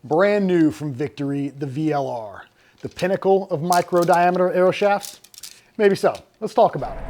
Brand new from Victory, the VLR. The pinnacle of micro diameter arrow shafts? Maybe so. Let's talk about it.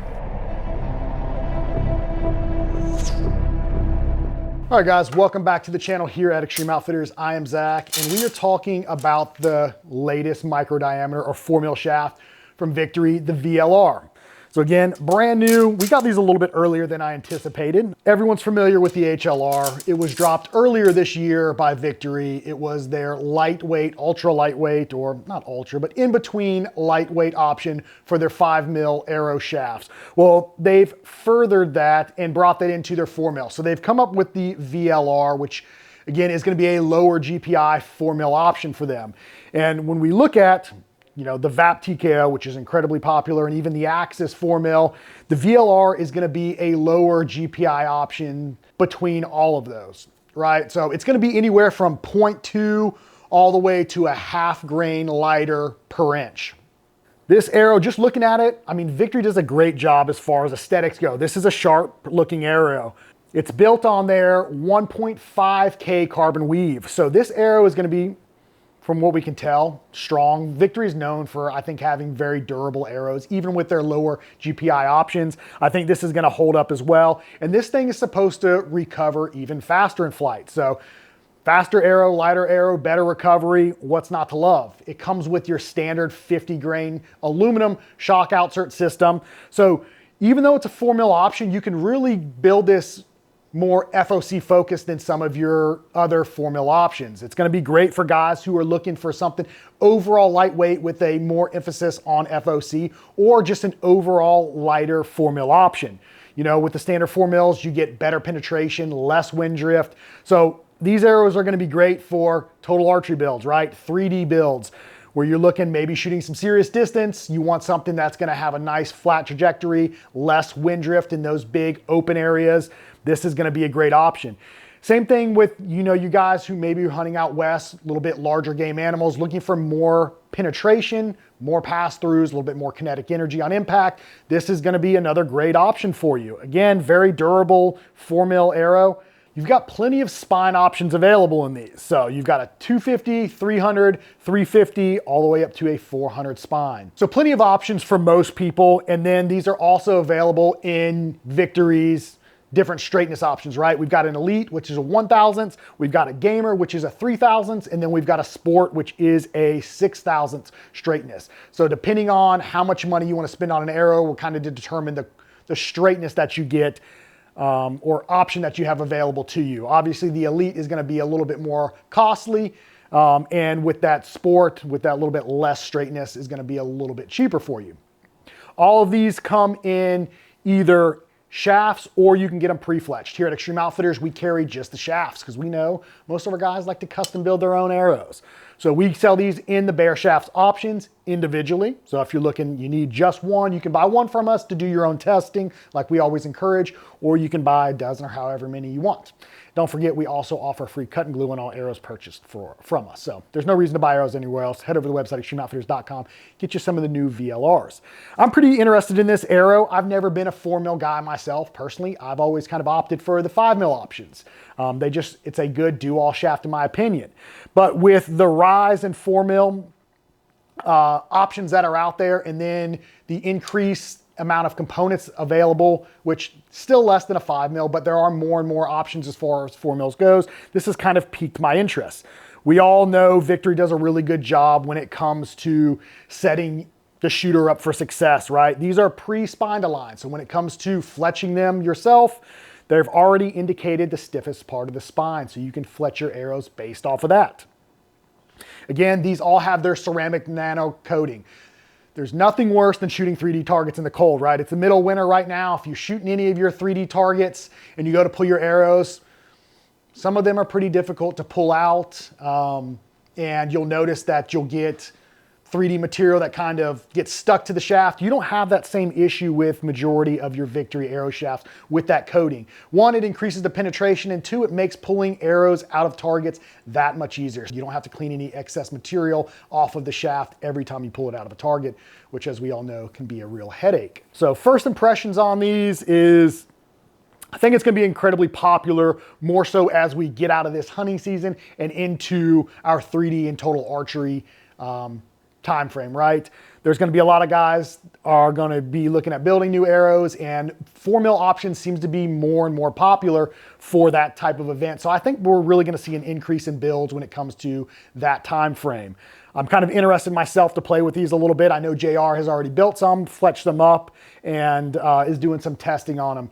All right guys, welcome back to the channel here at Extreme Outfitters. I am Zach, and we are talking about the latest micro diameter or 4mm shaft from Victory, the VLR. So again, brand new. We got these a little bit earlier than I anticipated. Everyone's familiar with the HLR. It was dropped earlier this year by Victory. It was their lightweight, ultra lightweight, or not ultra, but in between lightweight option for their 5mm arrow shafts. Well, they've furthered that and brought that into their 4mm. So they've come up with the VLR, which again is going to be a lower GPI 4mm option for them. And when we look at the VAP TKO, which is incredibly popular, and even the Axis 4mm, the VLR is gonna be a lower GPI option between all of those, right? So it's gonna be anywhere from 0.2 all the way to a half grain lighter per inch. This arrow, just looking at it, I mean, Victory does a great job as far as aesthetics go. This is a sharp looking arrow. It's built on their 1.5K carbon weave. So this arrow is gonna be, from what we can tell, strong. Victory is known for, I think, having very durable arrows, even with their lower GPI options. I think this is gonna hold up as well. And this thing is supposed to recover even faster in flight. So faster arrow, lighter arrow, better recovery, what's not to love? It comes with your standard 50 grain aluminum shock outsert system. So even though it's a 4mm option, you can really build this more FOC focused than some of your other 4mm options. It's gonna be great for guys who are looking for something overall lightweight with a more emphasis on FOC, or just an overall lighter 4mm option. With the standard 4mm, you get better penetration, less wind drift. So these arrows are gonna be great for total archery builds, right? 3D builds, where you're looking maybe shooting some serious distance. You want something that's gonna have a nice flat trajectory, less wind drift in those big open areas. This is gonna be a great option. Same thing with, you guys who maybe are hunting out west, a little bit larger game animals, looking for more penetration, more pass-throughs, a little bit more kinetic energy on impact. This is gonna be another great option for you. Again, very durable 4mm arrow. You've got plenty of spine options available in these. So you've got a 250, 300, 350, all the way up to a 400 spine. So plenty of options for most people. And then these are also available in Victory's different straightness options, right? We've got an Elite, which is a 1,000th. We've got a Gamer, which is a 3,000th. And then we've got a Sport, which is a 6,000th straightness. So depending on how much money you want to spend on an arrow will kind of determine the straightness that you get, or option that you have available to you. Obviously the Elite is going to be a little bit more costly. And with that Sport, with that little bit less straightness, is going to be a little bit cheaper for you. All of these come in either shafts, or you can get them pre-fletched. Here at Extreme Outfitters, we carry just the shafts because we know most of our guys like to custom build their own arrows. So we sell these in the bare shafts options individually. So if you're looking, you need just one, you can buy one from us to do your own testing like we always encourage, or you can buy a dozen or however many you want. Don't forget, we also offer free cut and glue on all arrows purchased from us. So there's no reason to buy arrows anywhere else. Head over to the website, extremeoutfitters.com, get you some of the new VLRs. I'm pretty interested in this arrow. I've never been a 4mm guy myself, personally. I've always kind of opted for the 5mm options. It's a good do-all shaft in my opinion. But with the rise in 4mm options that are out there, and then the increased amount of components available, which still less than a 5mm, but there are more and more options as far as 4mm goes. This has kind of piqued my interest. We all know Victory does a really good job when it comes to setting the shooter up for success, right? These are pre-spined aligned. So when it comes to fletching them yourself, they've already indicated the stiffest part of the spine. So you can fletch your arrows based off of that. Again, these all have their ceramic nano coating. There's nothing worse than shooting 3D targets in the cold, right? It's the middle of winter right now. If you're shooting any of your 3D targets and you go to pull your arrows, some of them are pretty difficult to pull out. And you'll notice that you'll get 3D material that kind of gets stuck to the shaft. You don't have that same issue with majority of your Victory arrow shafts with that coating. One, it increases the penetration, and two, it makes pulling arrows out of targets that much easier. You don't have to clean any excess material off of the shaft every time you pull it out of a target, which, as we all know, can be a real headache. So first impressions on these is I think it's going to be incredibly popular, more so as we get out of this hunting season and into our 3D and total archery time frame, right? There's going to be a lot of guys are going to be looking at building new arrows, and 4 mil options seems to be more and more popular for that type of event. So I think we're really going to see an increase in builds when it comes to that time frame. I'm kind of interested myself to play with these a little bit. I know JR has already built some, fletched them up, and is doing some testing on them.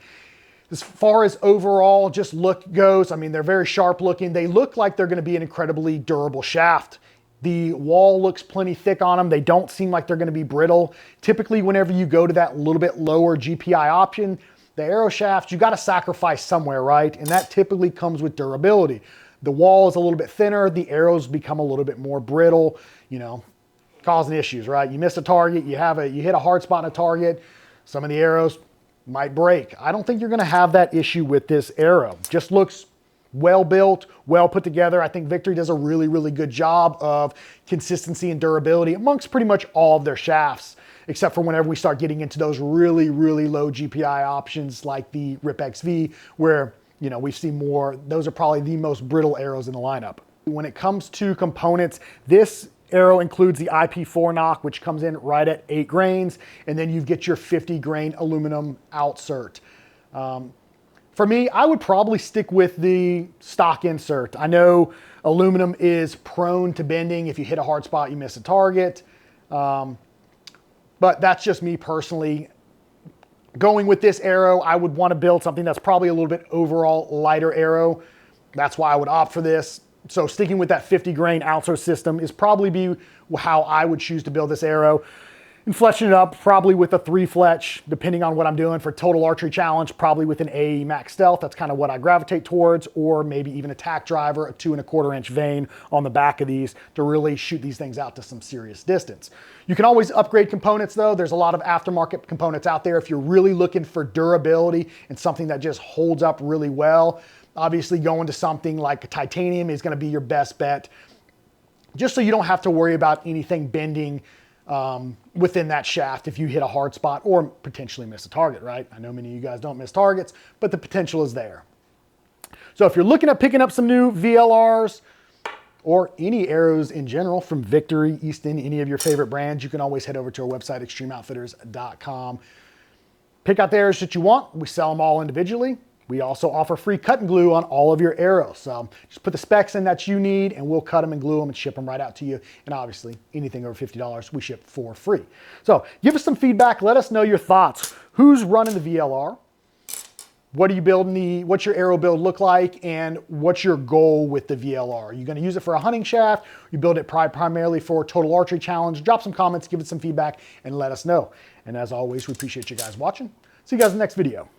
As far as overall just look goes, I mean, they're very sharp looking. They look like they're going to be an incredibly durable shaft. The wall looks plenty thick on them. They don't seem like they're going to be brittle. Typically, whenever you go to that little bit lower GPI option, the arrow shafts, you got to sacrifice somewhere, right? And that typically comes with durability. The wall is a little bit thinner. The arrows become a little bit more brittle, you know, causing issues, right? You miss a target, you hit a hard spot in a target, some of the arrows might break. I don't think you're going to have that issue with this arrow. Just looks well built, well put together. I think Victory does a really, really good job of consistency and durability amongst pretty much all of their shafts, except for whenever we start getting into those really, really low GPI options like the Rip XV, where, you know, we've seen more. Those are probably the most brittle arrows in the lineup. When it comes to components, this arrow includes the IP4 knock, which comes in right at 8 grains, and then you get your 50 grain aluminum outsert. For me, I would probably stick with the stock insert. I know aluminum is prone to bending. If you hit a hard spot, you miss a target. But that's just me personally. Going with this arrow, I would want to build something that's probably a little bit overall lighter arrow. That's why I would opt for this. So sticking with that 50 grain outsert system is probably be how I would choose to build this arrow. And fletching it up probably with a 3 fletch, depending on what I'm doing. For total archery challenge, probably with an AE Max Stealth. That's kind of what I gravitate towards, or maybe even a tack driver, a 2 1/4 inch vane on the back of these to really shoot these things out to some serious distance. You can always upgrade components though. There's a lot of aftermarket components out there if you're really looking for durability and something that just holds up really well. Obviously going to something like a titanium is going to be your best bet, just so you don't have to worry about anything bending within that shaft if you hit a hard spot or potentially miss a target, right? I know many of you guys don't miss targets, but the potential is there. So if you're looking at picking up some new VLRs or any arrows in general from Victory, Easton, any of your favorite brands, you can always head over to our website, extremeoutfitters.com. Pick out the arrows that you want. We sell them all individually. We also offer free cut and glue on all of your arrows. So just put the specs in that you need and we'll cut them and glue them and ship them right out to you. And obviously anything over $50 we ship for free. So give us some feedback. Let us know your thoughts. Who's running the VLR? What are you building what's your arrow build look like? And what's your goal with the VLR? Are you going to use it for a hunting shaft? You build it primarily for total archery challenge? Drop some comments, give us some feedback and let us know. And as always, we appreciate you guys watching. See you guys in the next video.